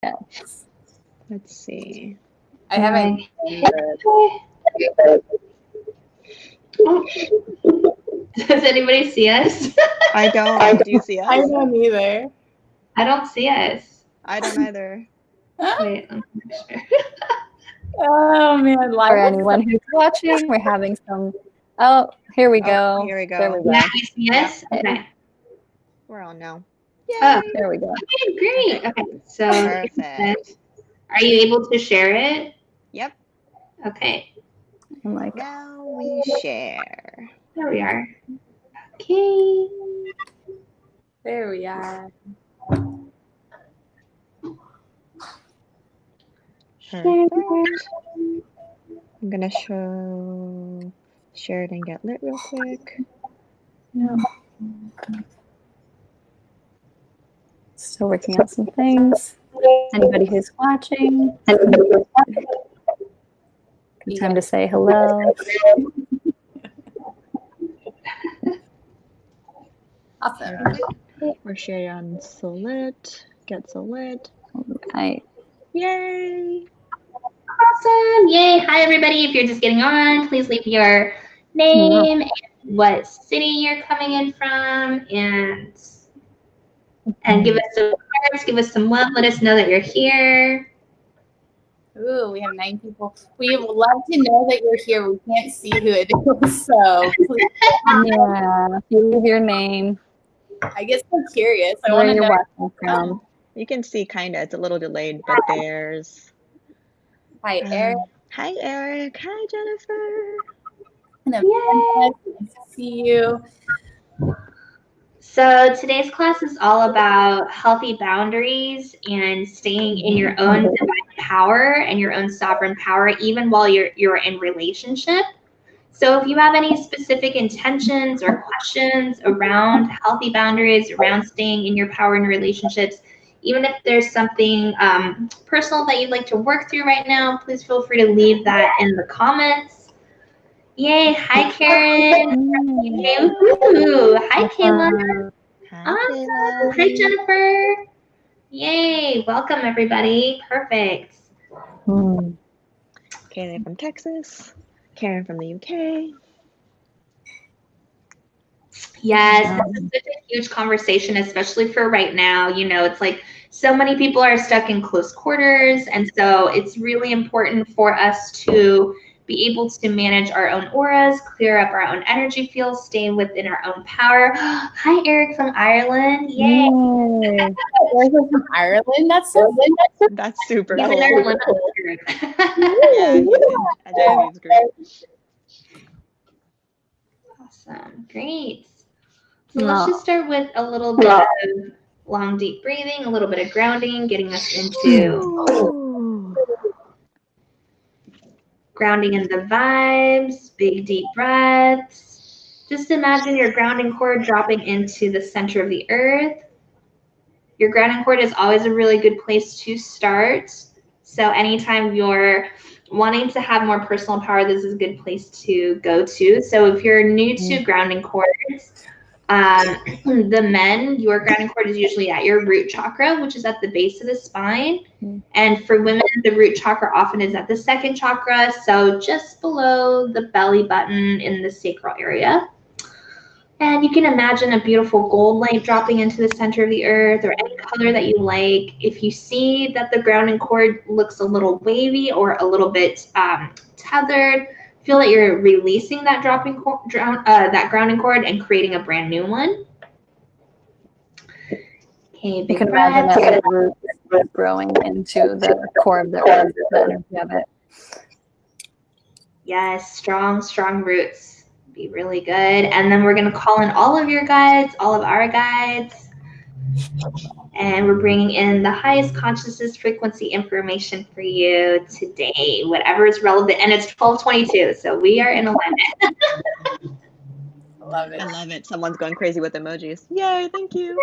Yes. Let's see. I haven't. Does anybody see us? I don't. Do you see us? I don't either. I don't see us. I don't either. Wait, I'm not sure. Oh man, For anyone who's watching, we're having some. Oh, here we go. Here we go. There we go. Now you see us? Yep. Okay. We're on now. Oh, There we go. okay, great. Okay, so Perfect. are you able to share it? Yep. Okay, I'm like, Now we share. there we are. Okay. There we are. Perfect. I'm gonna share it and get lit real quick. yeah. Still working on some things. Anybody who's watching, good time to say hello. Awesome. We're sharing on Solit. Get Solit. Right. Yay! Awesome. Yay. Hi, everybody. If you're just getting on, please leave your name and what city you're coming in from, and give us some cards, give us some love. Let us know that you're here. Ooh, we have 9 people. We would love to know that you're here. We can't see who it is, so please. Yeah, if you leave your name, I guess I'm curious. I where want to you're know. watching from. You can see kinda. It's a little delayed, but there's. Hi, Eric. Hi, Eric. Hi, Jennifer. And Amanda. Nice to see you. So today's class is all about healthy boundaries and staying in your own divine power and your own sovereign power, even while you're in relationship. So if you have any specific intentions or questions around healthy boundaries, around staying in your power in relationships, even if there's something personal that you'd like to work through right now, please feel free to leave that in the comments. Yay. Hi, Karen. Ooh, hi, Kayla. Hi, Awesome. Kayla. Hi, Jennifer. Yay. Welcome, everybody. Perfect. Kayla from Texas. Karen from the UK. Yes, this is such a huge conversation, especially for right now. You know, it's like so many people are stuck in close quarters. And so it's really important for us to be able to manage our own auras, clear up our own energy fields, stay within our own power. Hi, Eric from Ireland. Yay. Eric from Ireland. That's so good. That's super He's cool. in our London group. Yeah, he's in Jennifer's group. Awesome. Great. So let's just start with a little bit of long, deep breathing, a little bit of grounding, getting us into grounding in the vibes, big, deep breaths. Just imagine your grounding cord dropping into the center of the earth. Your grounding cord is always a really good place to start. So anytime you're wanting to have more personal power, this is a good place to go to. So if you're new to grounding cords, the men, your grounding cord is usually at your root chakra, which is at the base of the spine. And for women, the root chakra often is at the second chakra, so just below the belly button in the sacral area. And you can imagine a beautiful gold light dropping into the center of the earth, or any color that you like. If you see that the grounding cord looks a little wavy or a little bit tethered, feel that you're releasing that that grounding cord and creating a brand new one. Okay, big You can breath. imagine that the root is growing into the core of the earth, the energy of it. Yes, strong, strong roots. Be really good. And then we're going to call in all of your guides, all of our guides. And we're bringing in the highest consciousness frequency information for you today, whatever is relevant. And it's 12:22, so we are in alignment. I love it. I love it. Someone's going crazy with emojis. Yay, thank you.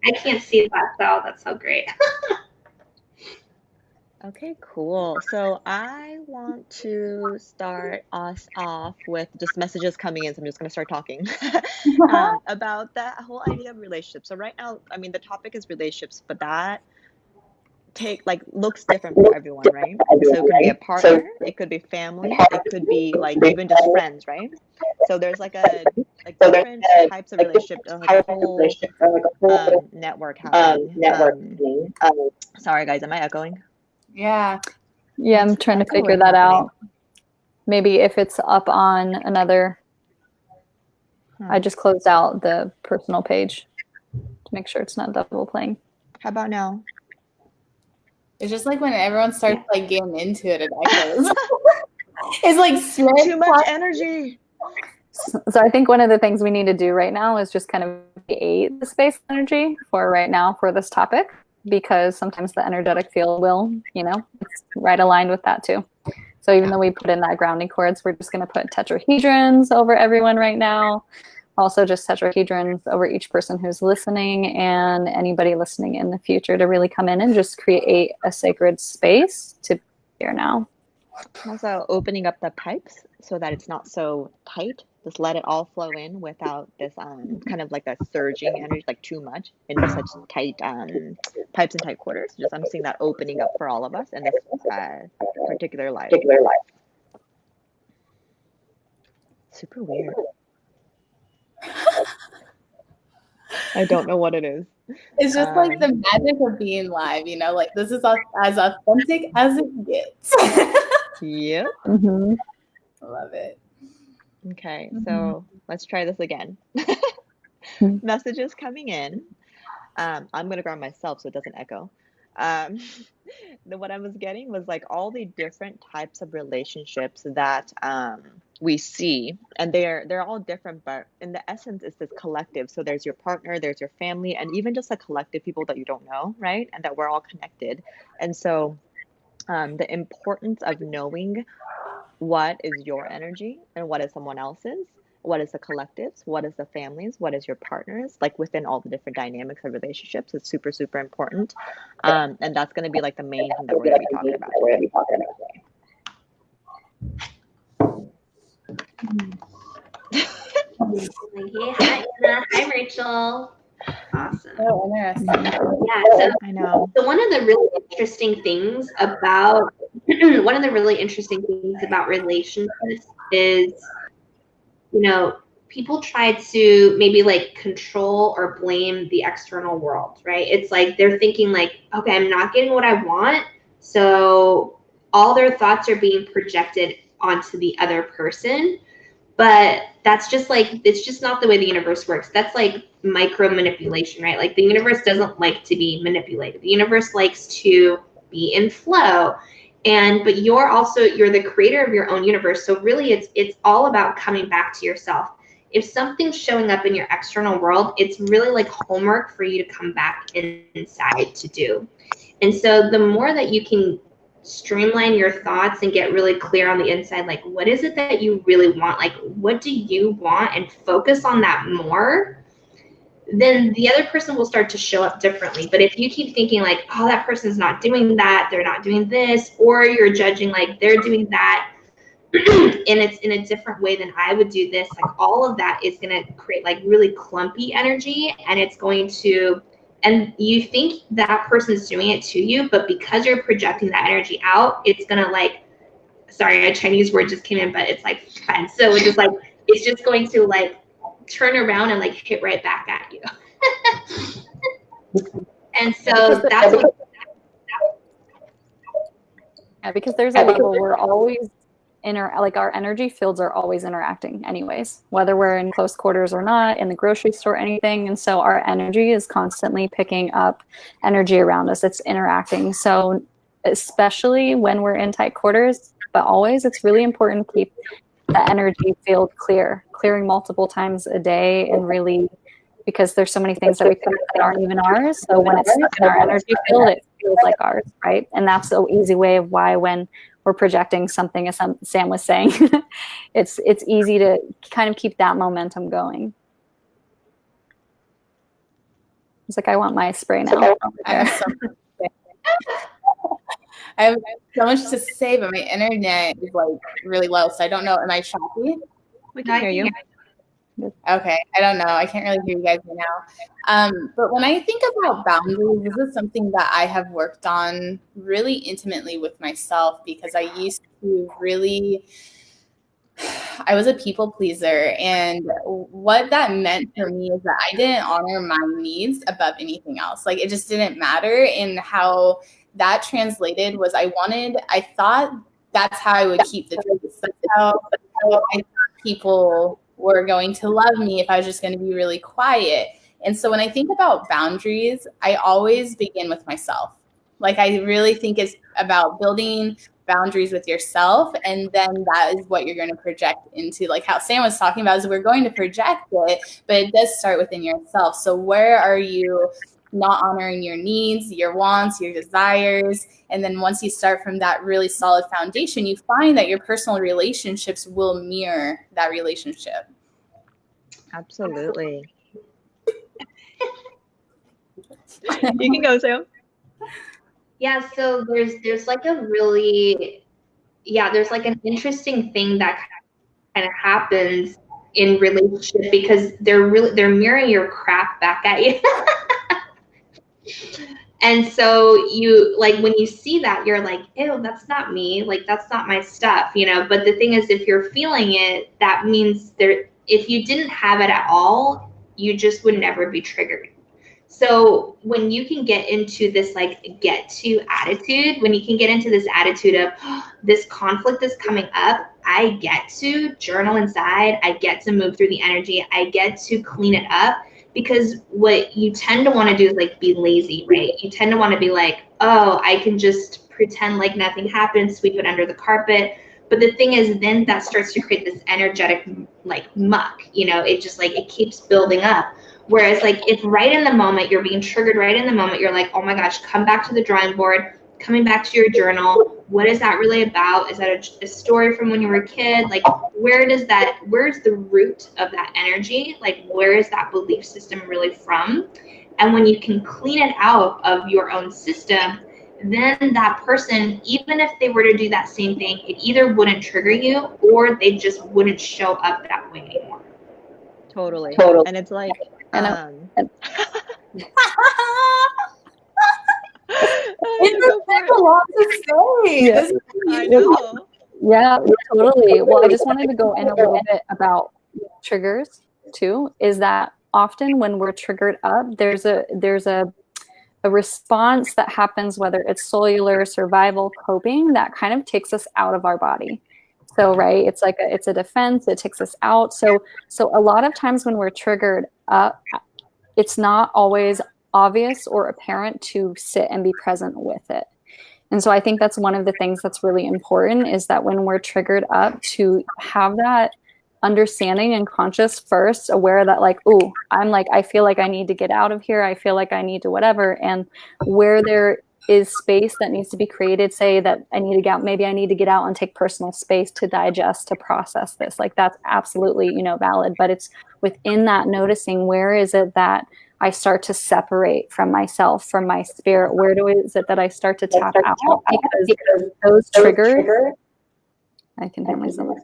I can't see that, so that's so great. Okay, cool. So I want to start us off with just messages coming in. So I'm just going to start talking about that whole idea of relationships. So right now, I mean, the topic is relationships, but that looks different for everyone, right? So it could be a partner, it could be family, it could be like even just friends, right? So there's like different types of relationship, like a whole network happening. Sorry guys, am I echoing? Yeah. Yeah, I'm trying to figure that out. Maybe if it's up on another. I just closed out the personal page to make sure it's not double playing. How about now? It's just like when everyone starts like getting into it, it echoes. It's like too much energy. So I think one of the things we need to do right now is just kind of create the space energy for right now for this topic, because sometimes the energetic field will, it's right aligned with that too. So even though we put in that grounding chords, we're just going to put tetrahedrons over everyone right now. Also just tetrahedrons over each person who's listening and anybody listening in the future to really come in and just create a sacred space to be here now. Also opening up the pipes so that it's not so tight. Just let it all flow in without this kind of like a surging energy, like too much into such tight pipes and tight quarters. Just I'm seeing that opening up for all of us in this particular life. Super weird. I don't know what it is. It's just like the magic of being live, like this is as authentic as it gets. Yep. Mm-hmm. I love it. Okay, so let's try this again. Messages coming in. I'm going to ground myself so it doesn't echo. What I was getting was like all the different types of relationships that we see, and they're all different, but in the essence it's this collective. So there's your partner, there's your family, and even just a collective people that you don't know, right? And that we're all connected. And so the importance of knowing what is your energy and what is someone else's, what is the collectives, what is the families, what is your partners, like within all the different dynamics of relationships is super, super important. And that's going to be like the main thing that we're going to be talking about today. Hi, Anna. Hi, Rachel. Awesome. So interesting. Yeah, so I know. So one of the really interesting things about relationships is, people try to maybe like control or blame the external world, right? It's like they're thinking like, okay, I'm not getting what I want, so all their thoughts are being projected onto the other person. But that's just like, it's just not the way the universe works. That's like micro manipulation, right? Like the universe doesn't like to be manipulated. The universe likes to be in flow. But you're the creator of your own universe. So really it's all about coming back to yourself. If something's showing up in your external world, it's really like homework for you to come back inside to do. And so the more that you can streamline your thoughts and get really clear on the inside, like what is it that you really want, like what do you want, and focus on that more, then the other person will start to show up differently. But if you keep thinking like, oh, that person's not doing that, they're not doing this, or you're judging like they're doing that and it's in a different way than I would do this, like all of that is going to create like really clumpy energy, and it's going to, and you think that person's doing it to you, but because you're projecting that energy out, it's going to like, sorry, a Chinese word just came in, but it's like, so it's just like, it's just going to like turn around and like hit right back at you. And so that's what. Yeah, because there's a level we're always like our energy fields are always interacting anyways, whether we're in close quarters or not, in the grocery store, anything. And so our energy is constantly picking up energy around us. It's interacting. So especially when we're in tight quarters, but always it's really important to keep the energy field clearing multiple times a day, and really, because there's so many things that we put that aren't even ours. So when it's stuck in our energy field, it feels like ours, right? And that's the easy way of why when we're projecting something, as Sam was saying, it's easy to kind of keep that momentum going. It's like, I want my spray now. I have so much to say, but my internet is like really low, so I don't know. Am I choppy? We can hear you. Good. Okay, I don't know. I can't really hear you guys right now. But when I think about boundaries, this is something that I have worked on really intimately with myself because I used to really, I was a people pleaser. And what that meant for me is that I didn't honor my needs above anything else. Like it just didn't matter. And how that translated was I thought that's how I would keep the peace. That's how I thought people were going to love me if I was just going to be really quiet. And so when I think about boundaries, I always begin with myself. Like I really think it's about building boundaries with yourself, and then that is what you're going to project into, like how Sam was talking about, is we're going to project it, but it does start within yourself. So where are you not honoring your needs, your wants, your desires? And then once you start from that really solid foundation, you find that your personal relationships will mirror that relationship. Absolutely. You can go, Sam. Yeah, so there's like a really, there's like an interesting thing that kind of happens in relationship because they're mirroring your crap back at you. And so you, like, when you see that, you're like, ew, that's not me. Like, that's not my stuff, you know? But the thing is, if you're feeling it, that means if you didn't have it at all, you just would never be triggered. So when you can get into this like get to attitude, when you can get into this attitude of this conflict is coming up, I get to journal inside, I get to move through the energy, I get to clean it up. Because what you tend to want to do is like be lazy, right? You tend to want to be like, oh, I can just pretend like nothing happened, sweep it under the carpet. But the thing is, then that starts to create this energetic like muck, you know, it just like, it keeps building up. Whereas like if right in the moment you're being triggered, right in the moment, you're like, oh my gosh, come back to the drawing board, coming back to your journal. What is that really about? Is that a story from when you were a kid? Like, where's the root of that energy? Like, where is that belief system really from? And when you can clean it out of your own system, then that person, even if they were to do that same thing, it either wouldn't trigger you or they just wouldn't show up that way anymore. Totally. And it's like, It's a lot to say. Yeah. I know. Yeah, totally. Well, I just wanted to go in a little bit about triggers too, is that often when we're triggered up, there's a response that happens, whether it's cellular, survival, coping, that kind of takes us out of our body. So, right, it's like it's a defense, it takes us out. So a lot of times when we're triggered up, it's not always obvious or apparent to sit and be present with it. And so I think that's one of the things that's really important, is that when we're triggered up, to have that understanding and conscious first, aware that like, ooh, I feel like I need to get out of here. I feel like I need to whatever. And where there is space that needs to be created, say that I need to get out, maybe I need to get out and take personal space to digest, to process this. Like that's absolutely, you know, valid. But it's within that noticing, where is it that I start to separate from myself, from my spirit? Where is it that I start to tap out? Because those triggers, I can hear myself.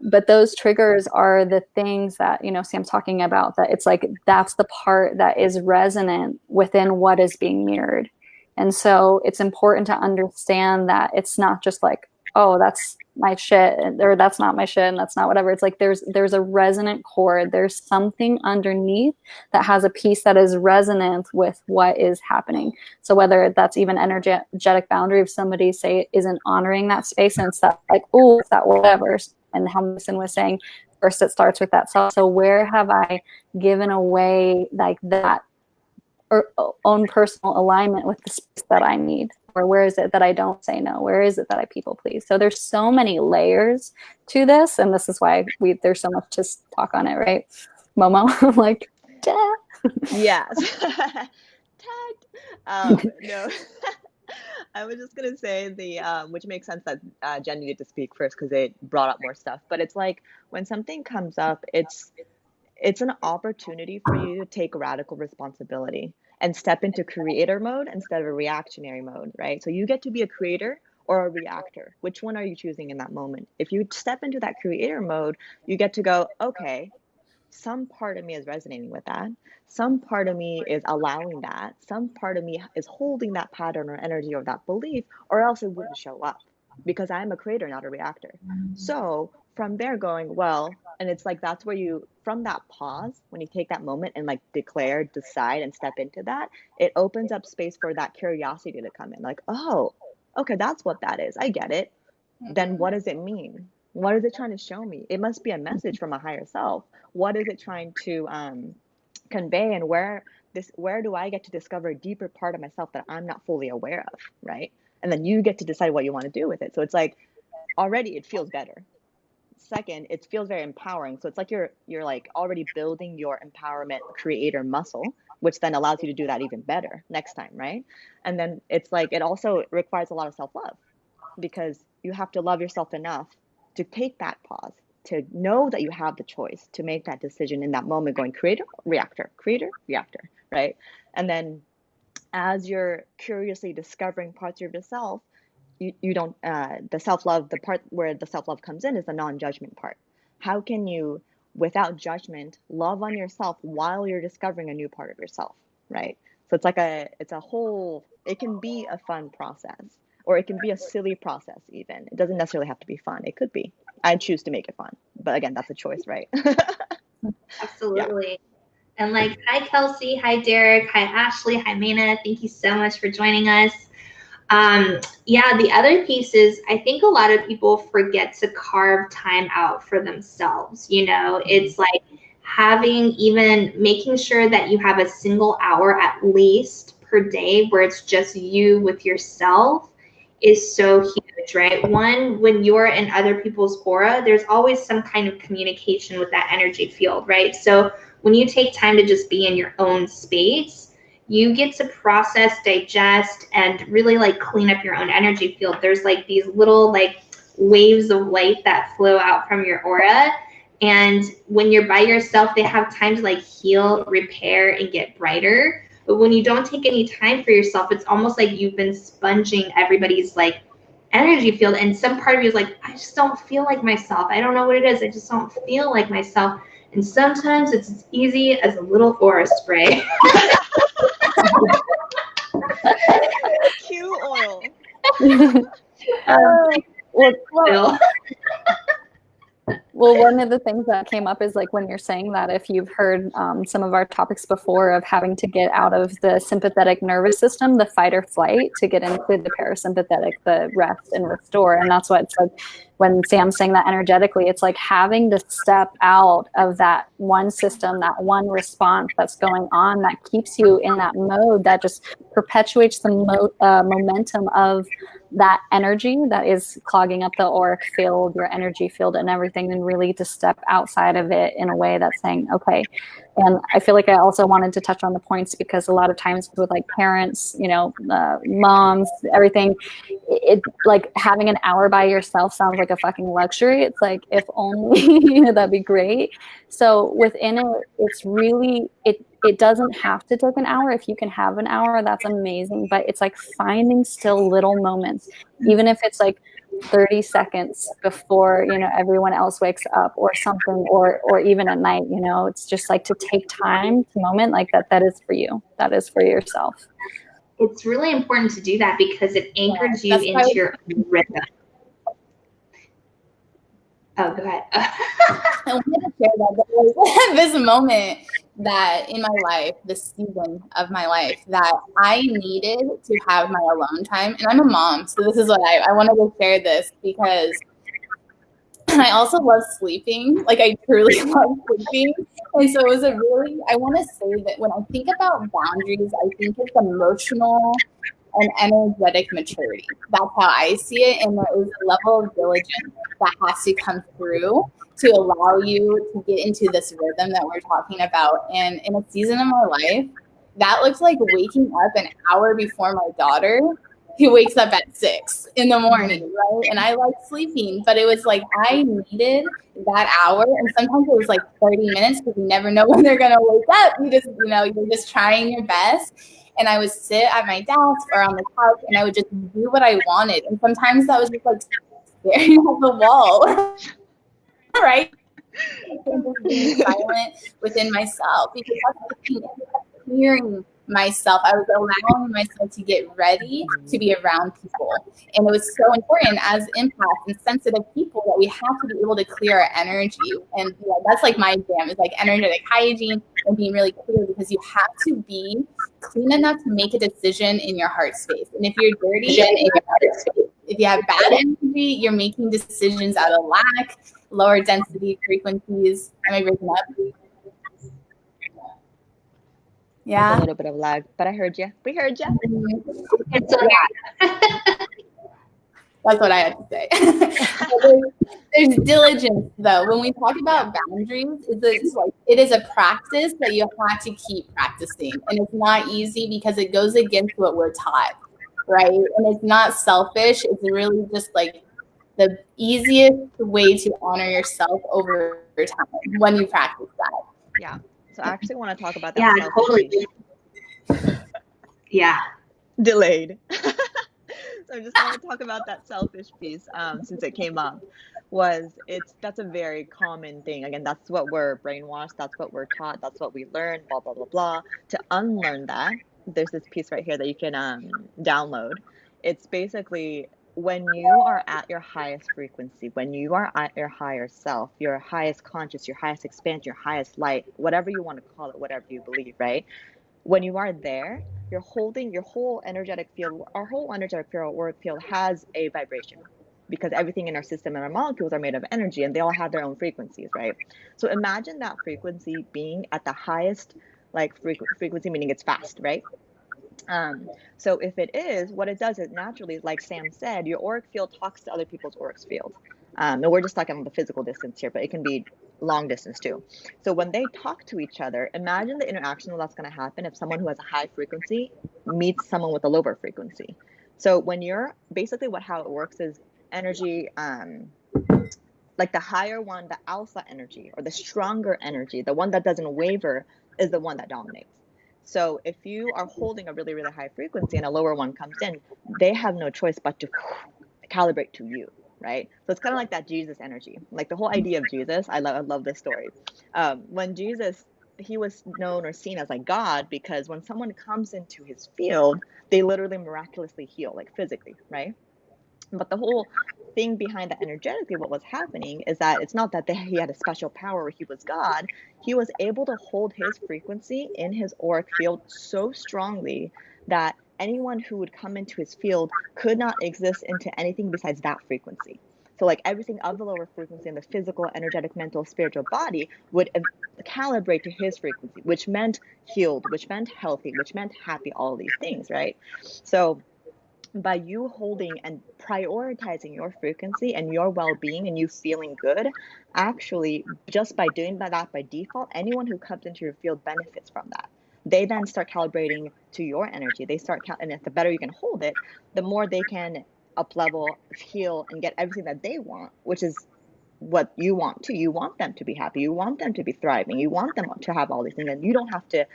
But those triggers are the things that, you know, Sam's talking about, that it's like, that's the part that is resonant within what is being mirrored. And so it's important to understand that it's not just like, oh, that's my shit, or that's not my shit, and that's not whatever. It's like there's a resonant chord. There's something underneath that has a piece that is resonant with what is happening. So whether that's even energetic boundary, if somebody, say, isn't honoring that space, and it's that like, oh, it's that whatever. And how Mason was saying, first it starts with that self. So where have I given away like that or own personal alignment with the space that I need? Or where is it that I don't say no? Where is it that I people please? So there's so many layers to this, and this is why there's so much to talk on it, right, Momo? Like, duh. Yes. No. I was just gonna say which makes sense that Jen needed to speak first because they brought up more stuff. But it's like when something comes up, it's an opportunity for you to take radical responsibility and step into creator mode instead of a reactionary mode, right? So you get to be a creator or a reactor? Which one are you choosing in that moment? If you step into that creator mode, you get to go, okay, some part of me is resonating with that. Some part of me is allowing that. Some part of me is holding that pattern or energy or that belief, or else it wouldn't show up, because I'm a creator, not a reactor. So from there going, well, and it's like, that's where you, from that pause, when you take that moment and like declare, decide, and step into that, it opens up space for that curiosity to come in. Like, oh, okay, that's what that is. I get it. Then what does it mean? What is it trying to show me? It must be a message from a higher self. What is it trying to convey, and where do I get to discover a deeper part of myself that I'm not fully aware of, right? And then you get to decide what you want to do with it. So it's like, already it feels better. Second, it feels very empowering. So it's like you're like already building your empowerment creator muscle, which then allows you to do that even better next time, right? And then it's like, it also requires a lot of self-love, because you have to love yourself enough to take that pause, to know that you have the choice to make that decision in that moment, going creator, reactor, right? And then as you're curiously discovering parts of yourself, you don't, the self-love, the part where the self-love comes in is the non-judgment part. How can you, without judgment, love on yourself while you're discovering a new part of yourself, right? So it's like it's a whole, it can be a fun process, or it can be a silly process even. It doesn't necessarily have to be fun. It could be. I choose to make it fun. But again, that's a choice, right? Absolutely. Yeah. And like, hi, Kelsey. Hi, Derek. Hi, Ashley. Hi, Maina. Thank you so much for joining us. The other piece is, I think a lot of people forget to carve time out for themselves. It's like making sure that you have a single hour at least per day where it's just you with yourself is so huge, right? One, when you're in other people's aura, there's always some kind of communication with that energy field, right? So when you take time to just be in your own space, you get to process, digest, and really like clean up your own energy field. There's like these little like waves of light that flow out from your aura. And when you're by yourself, they have time to like heal, repair, and get brighter. But when you don't take any time for yourself, it's almost like you've been sponging everybody's like energy field. And some part of you is like, I just don't feel like myself. I don't know what it is. I just don't feel like myself. And sometimes it's as easy as a little aura spray. Cue oil. Well, one of the things that came up is like when you're saying that, if you've heard some of our topics before of having to get out of the sympathetic nervous system, the fight or flight, to get into the parasympathetic, the rest and restore. And that's what it's like when Sam's saying that energetically, it's like having to step out of that one system, that one response that's going on that keeps you in that mode that just perpetuates the momentum of that energy that is clogging up the auric field, your energy field and everything, and really to step outside of it in a way that's saying, okay. And I feel like I also wanted to touch on the points, because a lot of times with like parents, moms, everything, it like having an hour by yourself sounds like a fucking luxury. It's like, if only that'd be great. So within it, it's really, it doesn't have to take an hour. If you can have an hour, that's amazing. But it's like finding still little moments, even if it's like 30 seconds before, everyone else wakes up or something, or even at night, it's just like to take time to moment like that is for you. That is for yourself. It's really important to do that because it anchors you into your own rhythm. Oh, go ahead. I wanted to share that there was this moment that in my life, this season of my life, that I needed to have my alone time. And I'm a mom, so this is what I wanted to share this, because I also love sleeping. Like, I truly love sleeping. And so it was I want to say that when I think about boundaries, I think it's emotional and energetic maturity. That's how I see it. And there is a level of diligence that has to come through to allow you to get into this rhythm that we're talking about. And in a season of my life, that looks like waking up an hour before my daughter, who wakes up at 6 in the morning, right? And I like sleeping, but it was like I needed that hour. And sometimes it was like 30 minutes, because you never know when they're going to wake up. You just, you're just trying your best. and I would sit at my desk or on the couch and I would just do what I wanted. And sometimes that was just like staring at the wall, right? And just being silent within myself, because that's the thing, clearing myself. I was allowing myself to get ready to be around people. And it was so important as empaths and sensitive people that we have to be able to clear our energy. And that's like my jam, is like energetic hygiene and being really clear, because you have to be clean enough to make a decision in your heart space. And if you're dirty, if you have bad energy, you're making decisions out of lack, lower density frequencies. Am I breaking up? Yeah. A little bit of lag, but I heard you. We heard you. It's okay. That's what I had to say. So there's diligence, though. When we talk about boundaries, it is a practice that you have to keep practicing. And it's not easy because it goes against what we're taught, right? And it's not selfish. It's really just like the easiest way to honor yourself over time when you practice that. Yeah. So I actually want to talk about that. Yeah, totally. Yeah. Delayed. So I just want to talk about that selfish piece, since it came up. That's a very common thing. Again, that's what we're brainwashed, that's what we're taught, that's what we learn, blah blah blah blah. To unlearn that, there's this piece right here that you can download. It's basically when you are at your highest frequency, when you are at your higher self, your highest conscious, your highest expansion, your highest light, whatever you want to call it, whatever you believe, right? When you are there, you're holding your whole energetic field. Our whole energetic field, auric field, has a vibration, because everything in our system and our molecules are made of energy, and they all have their own frequencies, right? So imagine that frequency being at the highest, like frequency, meaning it's fast, right? So if it is, what it does is naturally, like Sam said, your auric field talks to other people's auric field. And we're just talking on the physical distance here, but it can be long distance too. So when they talk to each other, imagine the interaction that's going to happen if someone who has a high frequency meets someone with a lower frequency. So when you're basically how it works is energy, like the higher one, the alpha energy, or the stronger energy, the one that doesn't waver, is the one that dominates. So if you are holding a really, really high frequency and a lower one comes in, they have no choice but to calibrate to you, right? So it's kind of like that Jesus energy. Like the whole idea of Jesus, I love this story. When Jesus, he was known or seen as like God, because when someone comes into his field, they literally miraculously heal, like physically, right? But the whole thing behind that energetically, what was happening is that it's not that he had a special power or he was God. He was able to hold his frequency in his auric field so strongly that anyone who would come into his field could not exist into anything besides that frequency. So like everything of the lower frequency in the physical, energetic, mental, spiritual body would calibrate to his frequency, which meant healed, which meant healthy, which meant happy, all these things, right? So by you holding and prioritizing your frequency and your well-being and you feeling good, actually, just by doing that by default, anyone who comes into your field benefits from that. They then start calibrating to your energy. They start, and if the better you can hold it, the more they can up level, heal, and get everything that they want, which is what you want too. You want them to be happy. You want them to be thriving. You want them to have all these things, and you don't have to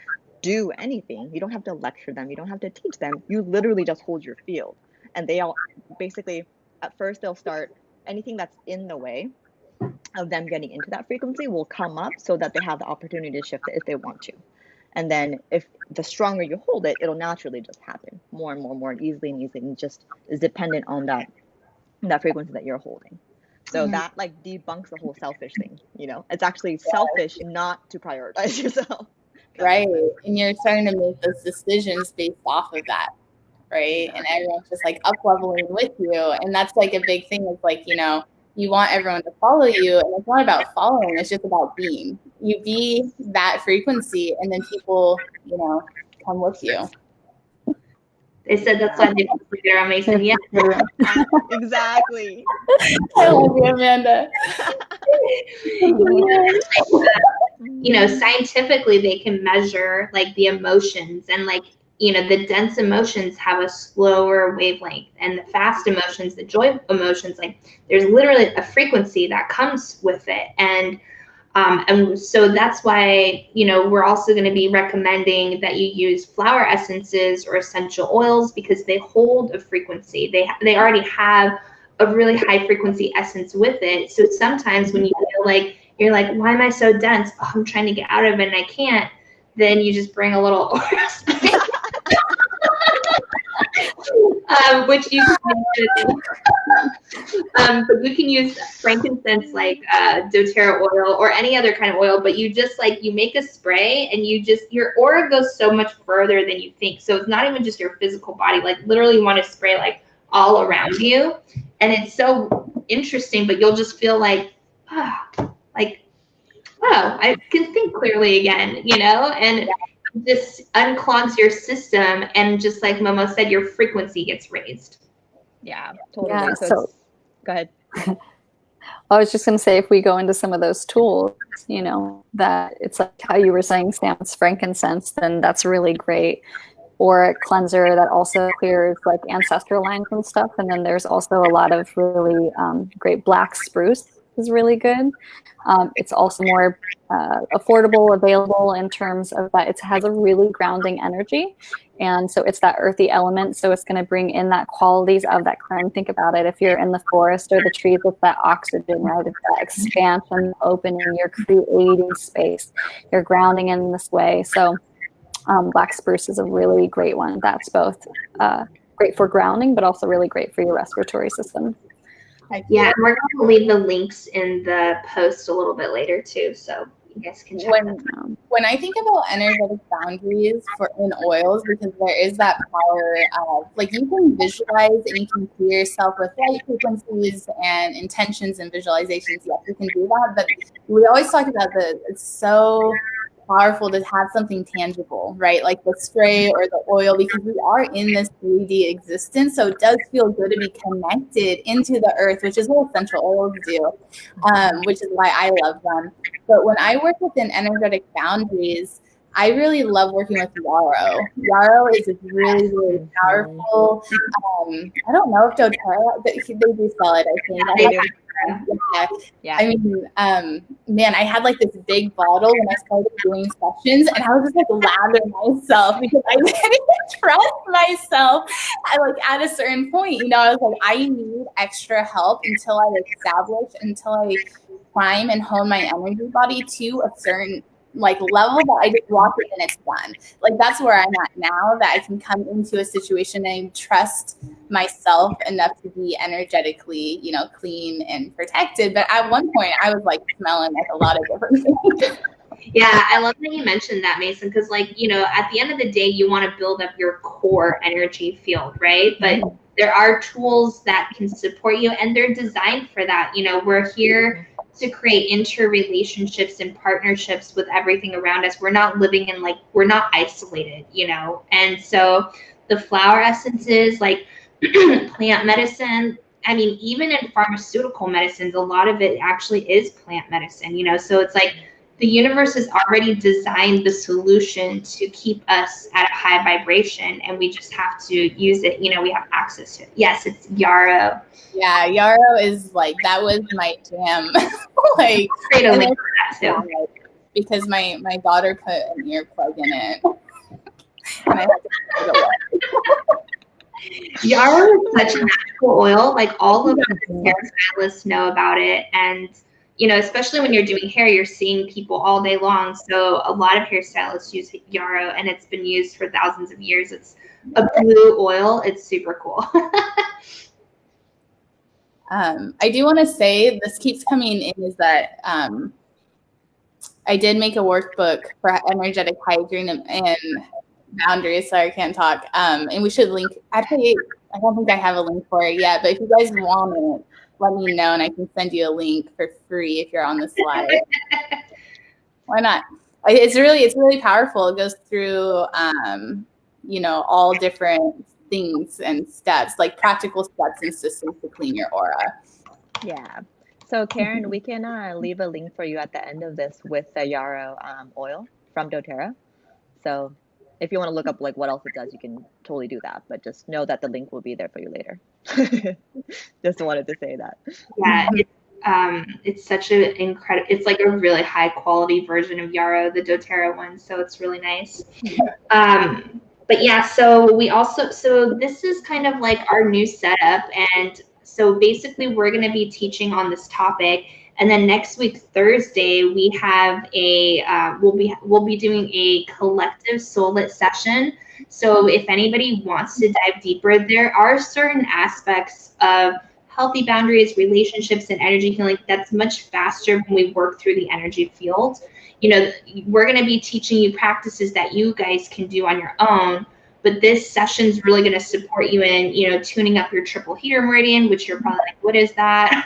do anything. You don't have to lecture them. You don't have to teach them. You literally just hold your field. And they all basically, at first they'll start, anything that's in the way of them getting into that frequency will come up so that they have the opportunity to shift it if they want to. And then if the stronger you hold it, it'll naturally just happen more and more and more easily, and just is dependent on that frequency that you're holding. So that like debunks the whole selfish thing, you know? It's actually selfish not to prioritize yourself. Right. And you're starting to make those decisions based off of that. Right. And everyone's just like up leveling with you. And that's like a big thing is like, you know, you want everyone to follow you. And it's not about following, it's just about being. You be that frequency and then people, you know, come with you. They said that's why they put it around Mason. Yeah. Exactly. I love you, Amanda. You know, scientifically they can measure like the emotions, and like, you know, the dense emotions have a slower wavelength, and the fast emotions, the joy emotions, like there's literally a frequency that comes with it. And And so that's why, we're also going to be recommending that you use flower essences or essential oils because they hold a frequency. They already have a really high frequency essence with it. So sometimes when you feel like you're like, why am I so dense? Oh, I'm trying to get out of it and I can't. Then you just bring a little aura spray. Which you can but you can use frankincense like doTERRA oil or any other kind of oil, but you just you make a spray and your aura goes so much further than you think. So it's not even just your physical body, literally you want to spray all around you. And it's so interesting, but you'll just feel oh, I can think clearly again, and this unclogs your system, and just like Momo said, your frequency gets raised. Yeah, totally. Yeah, So go ahead. I was just going to say, if we go into some of those tools, that it's like how you were saying, Sam, it's frankincense, then that's really great. Or a cleanser that also clears ancestral lines and stuff. And then there's also a lot of really great black spruce is really good. It's also more affordable, available in terms of that it has a really grounding energy. And so it's that earthy element. So it's going to bring in that qualities of that clearing. Think about it. If you're in the forest or the trees, it's that oxygen, right? It's that expansion, opening, you're creating space, you're grounding in this way. So black spruce is a really great one. That's both great for grounding, but also really great for your respiratory system. Yeah, and we're going to leave the links in the post a little bit later too, so you guys can check that out. When I think about energetic boundaries in oils, because there is that power of you can visualize and you can clear yourself with light frequencies and intentions and visualizations. Yes, you can do that, but we always talk about it's so powerful to have something tangible, right? Like the spray or the oil, because we are in this 3D existence. So it does feel good to be connected into the earth, which is what essential oils do, which is why I love them. But when I work within energetic boundaries, I really love working with yarrow. Yarrow is really, really powerful. I don't know if doTERRA, they do sell it, I think. Yeah. I mean, man, I had this big bottle when I started doing sessions, and I was just lathering myself because I didn't trust myself. At a certain point, I was I need extra help until I until I prime and hone my energy body to a certain level that I just walk it and it's done. That's where I'm at now, that I can come into a situation and trust myself enough to be energetically, clean and protected. But at one point I was smelling a lot of different things. Yeah, I love that you mentioned that, Mason, because at the end of the day, you want to build up your core energy field, right? But there are tools that can support you, and they're designed for that. We're here to create interrelationships and partnerships with everything around us. We're not living in we're not isolated, and so the flower essences, plant medicine, I mean, even in pharmaceutical medicines, a lot of it actually is plant medicine, so it's the universe has already designed the solution to keep us at a high vibration, and we just have to use it. We have access to it. Yes, it's yarrow. Yeah, yarrow is that was my jam. Great to link for that too. Because my daughter put an earplug in it, and I had to put it away. Yarrow is such a natural oil. All of the hairstylists know about it, and especially when you're doing hair, you're seeing people all day long. So a lot of hairstylists use yarrow, and it's been used for thousands of years. It's a blue oil. It's super cool. I do want to say, this keeps coming in, is that I did make a workbook for energetic hygiene and boundaries. Sorry, I can't talk. And we should link. Actually, I don't think I have a link for it yet, but if you guys want it, let me know and I can send you a link for free if you're on the slide. Why not? It's really powerful. It goes through, all different things and steps, practical steps and systems to clean your aura. Yeah. So Karen, we can leave a link for you at the end of this with the yarrow oil from doTERRA. So if you want to look up what else it does, you can totally do that. But just know that the link will be there for you later. Just wanted to say that. Yeah, it's It's such an incredible, it's like a really high quality version of Yarrow, the doTERRA one. So it's really nice. But yeah, so this is kind of like our new setup. And so basically we're going to be teaching on this topic. And then next week, Thursday, we have we'll be doing a collective soul-lit session. So if anybody wants to dive deeper, there are certain aspects of healthy boundaries, relationships, and energy healing that's much faster when we work through the energy field. You know, we're going to be teaching you practices that you guys can do on your own, but this session is really going to support you in, you know, tuning up your triple heater meridian, which you're probably like, what is that?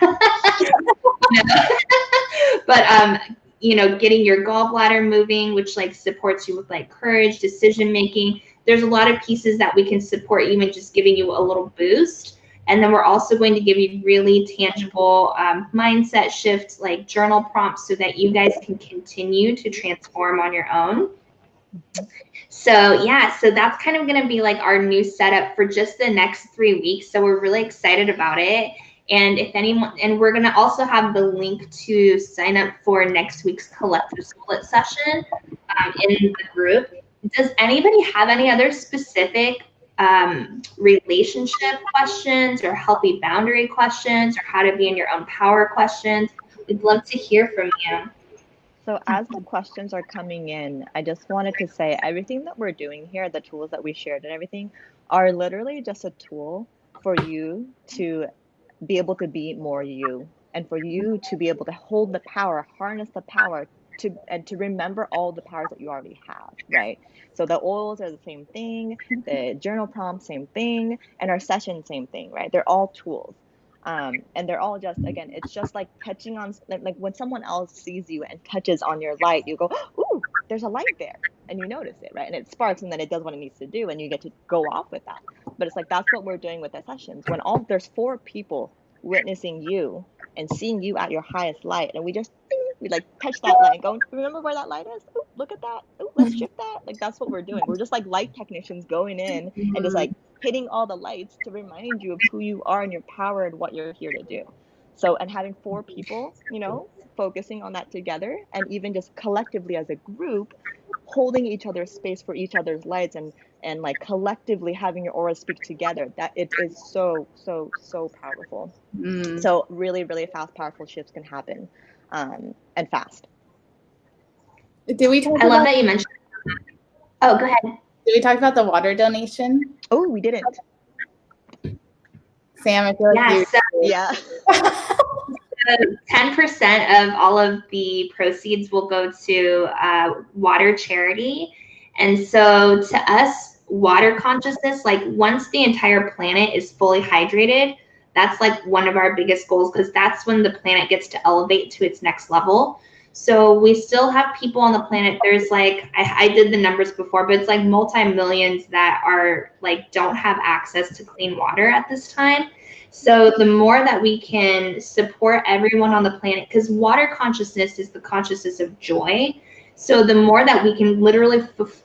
But you know, getting your gallbladder moving, which like supports you with like courage, decision making. There's a lot of pieces that we can support you in just giving you a little boost. And then we're also going to give you really tangible mindset shift, like journal prompts, so that you guys can continue to transform on your own. So yeah, so that's kind of going to be like our new setup for just the next 3 weeks. So we're really excited about it. And if anyone, and we're going to also have the link to sign up for next week's collective split session in the group. Does anybody have any other specific relationship questions or healthy boundary questions or how to be in your own power questions? We'd love to hear from you. So as the questions are coming in, I just wanted to say everything that we're doing here, the tools that we shared and everything, are literally just a tool for you to be able to be more you, and for you to be able to hold the power, harness the power to remember all the powers that you already have, right? So the oils are the same thing, the journal prompts, same thing, and our session, same thing, right? They're all tools. And they're all just, again, it's just like touching on, like when someone else sees you and touches on your light, you go, ooh, there's a light there, and you notice it, right? And it sparks, and then it does what it needs to do, and you get to go off with that. But it's like, that's what we're doing with the sessions. When there's 4 people witnessing you and seeing you at your highest light, and we just we like touch that light and go, remember where that light is? Ooh, look at that. Ooh, let's shift that. Like, that's what we're doing. We're just like light technicians going in and just like hitting all the lights to remind you of who you are and your power and what you're here to do. So, and having 4 people, you know, focusing on that together, and even just collectively as a group, holding each other's space for each other's lights, and like collectively having your aura speak together, that it is so powerful. So really, really fast, powerful shifts can happen, and fast. Did we talk I love that you mentioned. Oh, go ahead. Did we talk about the water donation? Oh, we didn't. Sam, I feel like yeah. 10% of all of the proceeds will go to water charity. And so to us, water consciousness, like once the entire planet is fully hydrated, that's like one of our biggest goals, because that's when the planet gets to elevate to its next level. So we still have people on the planet. There's like, I did the numbers before, but it's like multi-millions that are like, don't have access to clean water at this time. So the more that we can support everyone on the planet, because water consciousness is the consciousness of joy. So the more that we can literally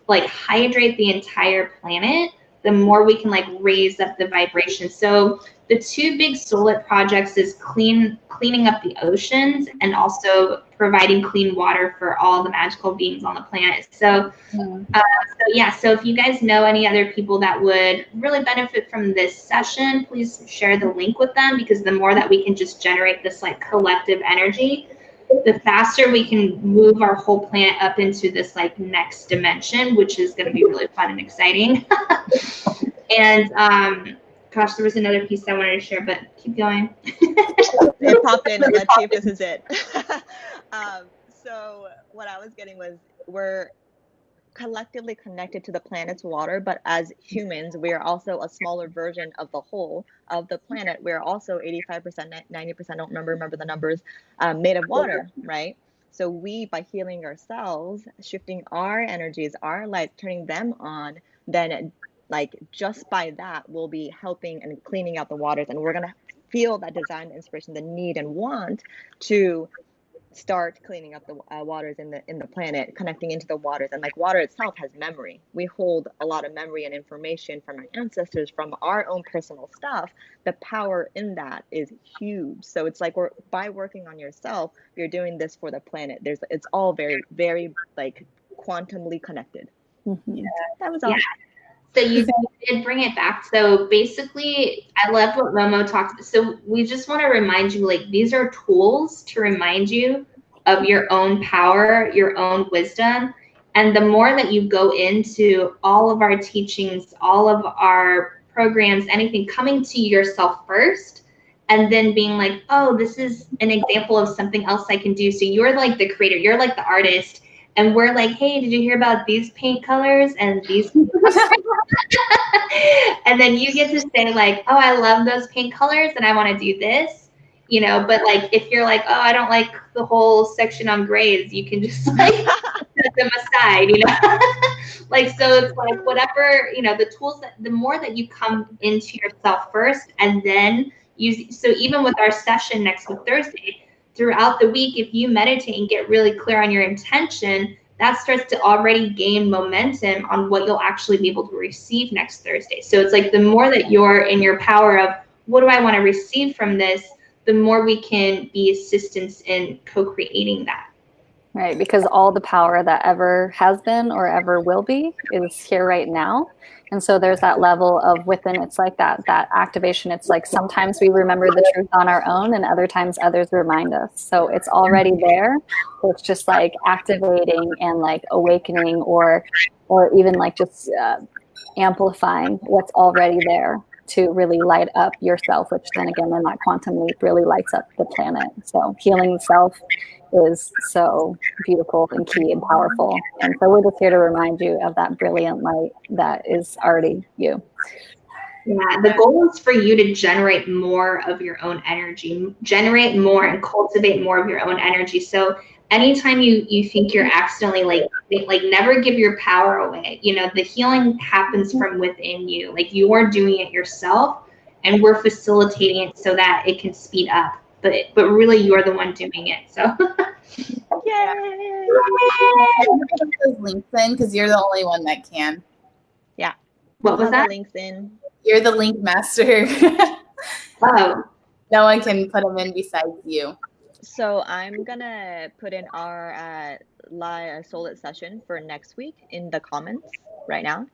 like hydrate the entire planet, the more we can like raise up the vibration. So the 2 big solar projects is cleaning up the oceans, and also providing clean water for all the magical beings on the planet. So so if you guys know any other people that would really benefit from this session, please share the link with them, because the more that we can just generate this like collective energy, the faster we can move our whole planet up into this like next dimension, which is going to be really fun and exciting. And gosh, there was another piece I wanted to share, but keep going. It popped in. Let's see if this is it. So what I was getting was, we're collectively connected to the planet's water, but as humans, we are also a smaller version of the whole of the planet. We're also 85%, 90%, don't remember the numbers, made of water, right? So we, by healing ourselves, shifting our energies, our lights, turning them on, then like just by that, we'll be helping and cleaning out the waters, and we're going to feel that design, inspiration, the need and want to start cleaning up the waters in the planet, connecting into the waters. And like water itself has memory. We hold a lot of memory and information from our ancestors, from our own personal stuff. The power in that is huge. So it's like by working on yourself, you're doing this for the planet. It's all very, very like quantumly connected. Mm-hmm. That was all. Yeah. So you did bring it back. So basically, I love what Momo talked about. So we just want to remind you, like, these are tools to remind you of your own power, your own wisdom. And the more that you go into all of our teachings, all of our programs, anything, coming to yourself first, and then being like, oh, this is an example of something else I can do. So you're like the creator, you're like the artist. And we're like, hey, did you hear about these paint colors and these? And then you get to say like, oh, I love those paint colors and I want to do this, you know. But like, if you're like, oh, I don't like the whole section on grays, you can just like set them aside, you know. Like, so it's like whatever, you know, the tools that the more that you come into yourself first, and then use. So even with our session next week, Thursday, throughout the week, if you meditate and get really clear on your intention, that starts to already gain momentum on what you'll actually be able to receive next Thursday. So it's like the more that you're in your power of what do I want to receive from this, the more we can be assistants in co-creating that. Right, because all the power that ever has been or ever will be is here right now. And so there's that level of within, it's like that activation. It's like sometimes we remember the truth on our own and other times others remind us. So it's already there. So it's just like activating and like awakening or even like just amplifying what's already there to really light up yourself, which then again in that quantum leap really lights up the planet. So healing the self is so beautiful and key and powerful. And so we're just here to remind you of that brilliant light that is already you. Yeah, the goal is for you to generate more of your own energy, generate more and cultivate more of your own energy. So anytime you think you're accidentally like never give your power away. You know, the healing happens from within you. Like you are doing it yourself and we're facilitating it so that it can speed up. But really you're the one doing it. So Yay! Put those links in because you're the only one that can. Yeah. What was that? Links in. You're the link master. Oh. No one can put them in besides you. So I'm gonna put in our live Soul session for next week in the comments right now.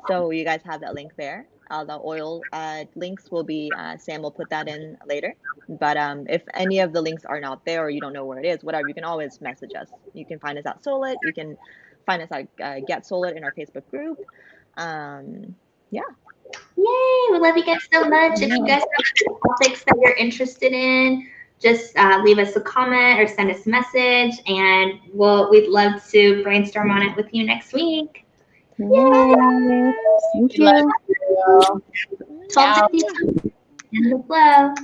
So you guys have that link there. The oil links will be, Sam will put that in later. But if any of the links are not there or you don't know where it is, whatever, you can always message us. You can find us at Soulit. You can find us at Get Soulit in our Facebook group. Yeah. Yay! We love you guys so much. If you guys have topics that you're interested in, just leave us a comment or send us a message, and we'd love to brainstorm on it with you next week. Yay! Thank you. 12:52 in the flow.